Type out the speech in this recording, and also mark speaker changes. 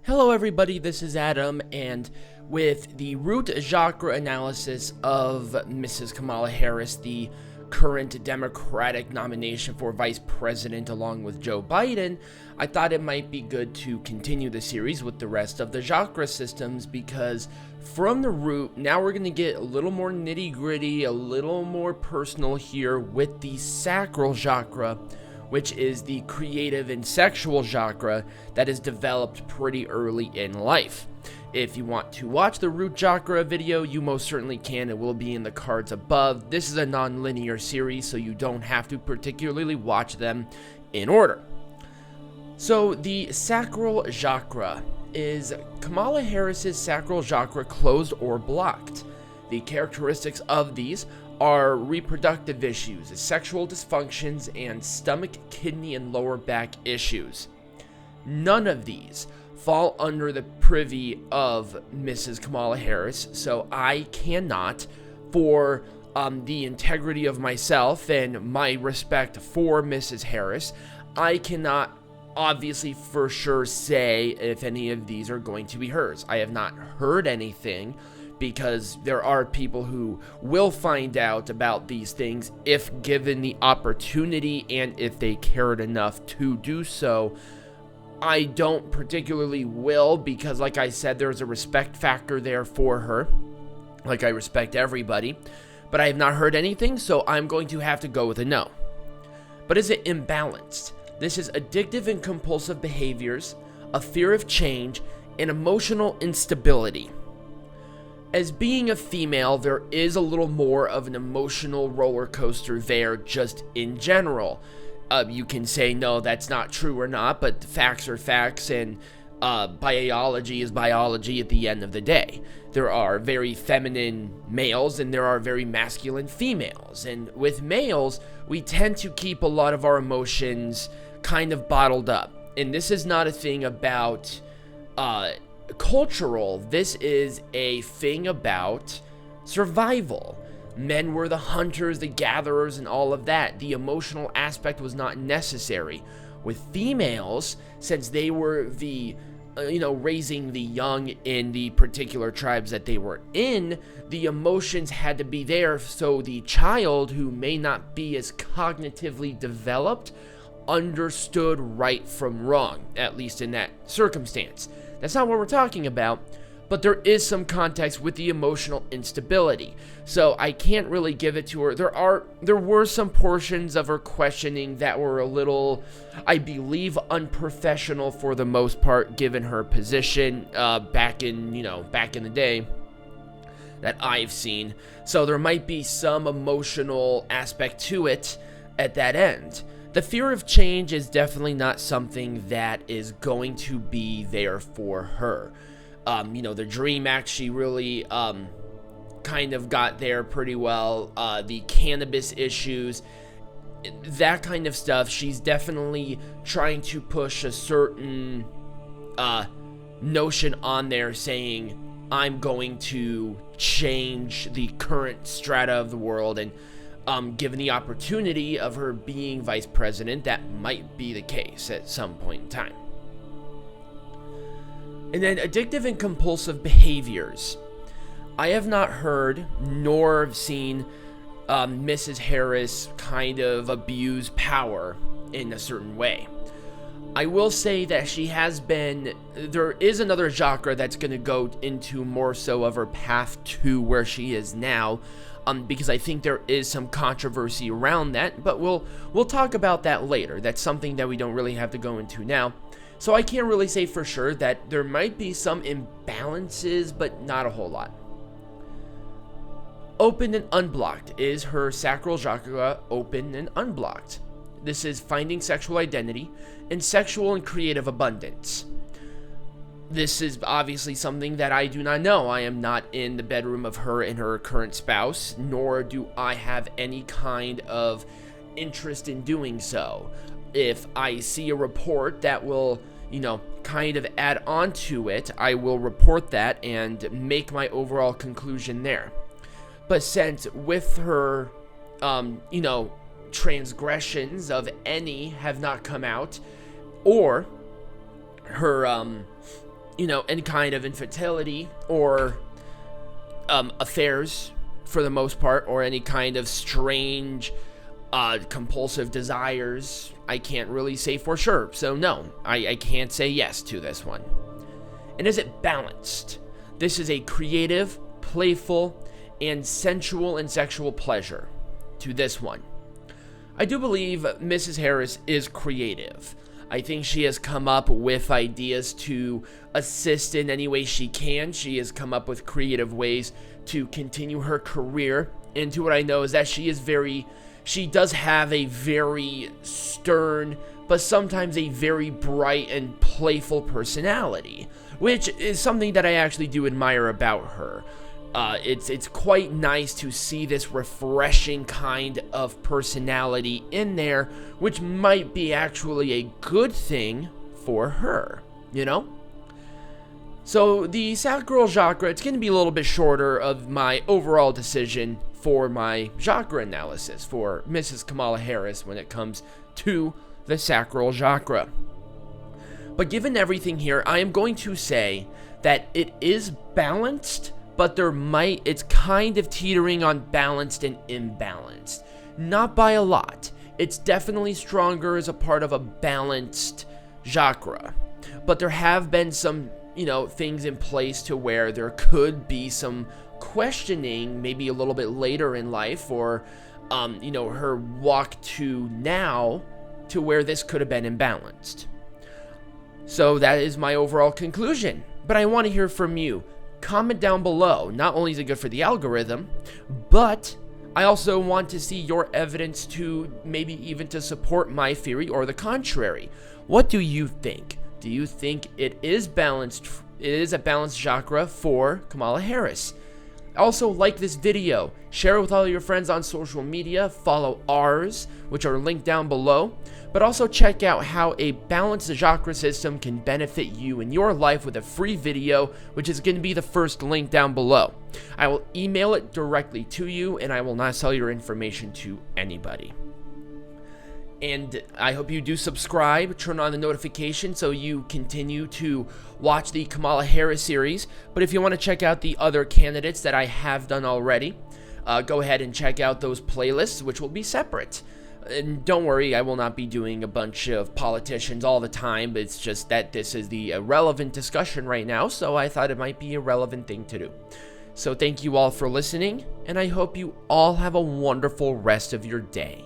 Speaker 1: Hello everybody, this is Adam, and with the root chakra analysis of Mrs. Kamala Harris, the current Democratic nomination for Vice President along with Joe Biden, I thought it might be good to continue the series with the rest of the chakra systems, because from the root, now we're going to get a little more nitty-gritty, a little more personal here with the Sacral Chakra, which is the creative and sexual chakra that is developed pretty early in life. If you want to watch the root chakra video, you most certainly can. It will be in the cards above. This is a non-linear series, so you don't have to particularly watch them in order. So the Sacral Chakra is Kamala Harris's sacral chakra closed or blocked. The characteristics of these are reproductive issues, sexual dysfunctions, and stomach, kidney, and lower back issues. None of these fall under the privy of Mrs. Kamala Harris, so I cannot, for the integrity of myself and my respect for Mrs. Harris, I cannot obviously for sure say if any of these are going to be hers. I have not heard anything, because there are people who will find out about these things if given the opportunity and if they cared enough to do so. I don't particularly will, because like I said, there's a respect factor there for her, like I respect everybody, but I have not heard anything, so I'm going to have to go with a no. But is it imbalanced? This is addictive and compulsive behaviors, a fear of change, and emotional instability. As being a female, there is a little more of an emotional roller coaster there just in general. You can say, no, that's not true or not, but facts are facts, and biology is biology at the end of the day. There are very feminine males, and there are very masculine females. And with males, we tend to keep a lot of our emotions kind of bottled up. And this is not a thing about cultural, this is a thing about survival. Men were the hunters, the gatherers, and all of that. The emotional aspect was not necessary. With females, since they were the raising the young in the particular tribes that they were in, the emotions had to be there, so the child, who may not be as cognitively developed, understood right from wrong, at least in that circumstance. That's not what we're talking about, but there is some context with the emotional instability. So I can't really give it to her. There were some portions of her questioning that were a little, I believe, unprofessional for the most part, given her position back in the day that I've seen. So there might be some emotional aspect to it at that end. The fear of change is definitely not something that is going to be there for her. The Dream Act, she really kind of got there pretty well. The cannabis issues, that kind of stuff, she's definitely trying to push a certain notion on there saying, I'm going to change the current strata of the world, and given the opportunity of her being vice president, that might be the case at some point in time. And then addictive and compulsive behaviors. I have not heard nor seen Mrs. Harris kind of abuse power in a certain way. I will say that she has been, there is another chakra that's going to go into more so of her path to where she is now, because I think there is some controversy around that, but we'll talk about that later. That's something that we don't really have to go into now. So I can't really say for sure that there might be some imbalances, but not a whole lot. Open and unblocked. Is her sacral chakra open and unblocked? This is finding sexual identity and sexual and creative abundance. This is obviously something that I do not know. I am not in the bedroom of her and her current spouse, nor do I have any kind of interest in doing so. If I see a report that will, kind of add on to it, I will report that and make my overall conclusion there. But since with her, transgressions of any have not come out, or her any kind of infertility or affairs for the most part, or any kind of strange compulsive desires. I can't really say for sure. So no, I can't say yes to this one. And is it balanced? This is a creative, playful, and sensual and sexual pleasure to this one. I do believe Mrs. Harris is creative. I think she has come up with ideas to assist in any way she can. She has come up with creative ways to continue her career. And to what I know is that she does have a very stern, but sometimes a very bright and playful personality, which is something that I actually do admire about her. It's quite nice to see this refreshing kind of personality in there, which might be actually a good thing for her, So the Sacral Chakra, it's going to be a little bit shorter of my overall decision for my chakra analysis for Mrs. Kamala Harris when it comes to the Sacral Chakra. But given everything here, I am going to say that it is balanced, but it's kind of teetering on balanced and imbalanced. Not by a lot. It's definitely stronger as a part of a balanced chakra. But there have been some, things in place to where there could be some questioning maybe a little bit later in life, or, her walk to now to where this could have been imbalanced. So that is my overall conclusion. But I want to hear from you. Comment down below. Not only is it good for the algorithm, but I also want to see your evidence to maybe even to support my theory or the contrary. What do you think? Do you think it is balanced? It is a balanced chakra for Kamala Harris? Also, like this video, share it with all your friends on social media, follow ours, which are linked down below, but also check out how a balanced chakra system can benefit you in your life with a free video, which is going to be the first link down below. I will email it directly to you, and I will not sell your information to anybody. And I hope you do subscribe, turn on the notification so you continue to watch the Kamala Harris series. But if you want to check out the other candidates that I have done already, go ahead and check out those playlists, which will be separate. And don't worry, I will not be doing a bunch of politicians all the time, but it's just that this is the relevant discussion right now, so I thought it might be a relevant thing to do. So thank you all for listening, and I hope you all have a wonderful rest of your day.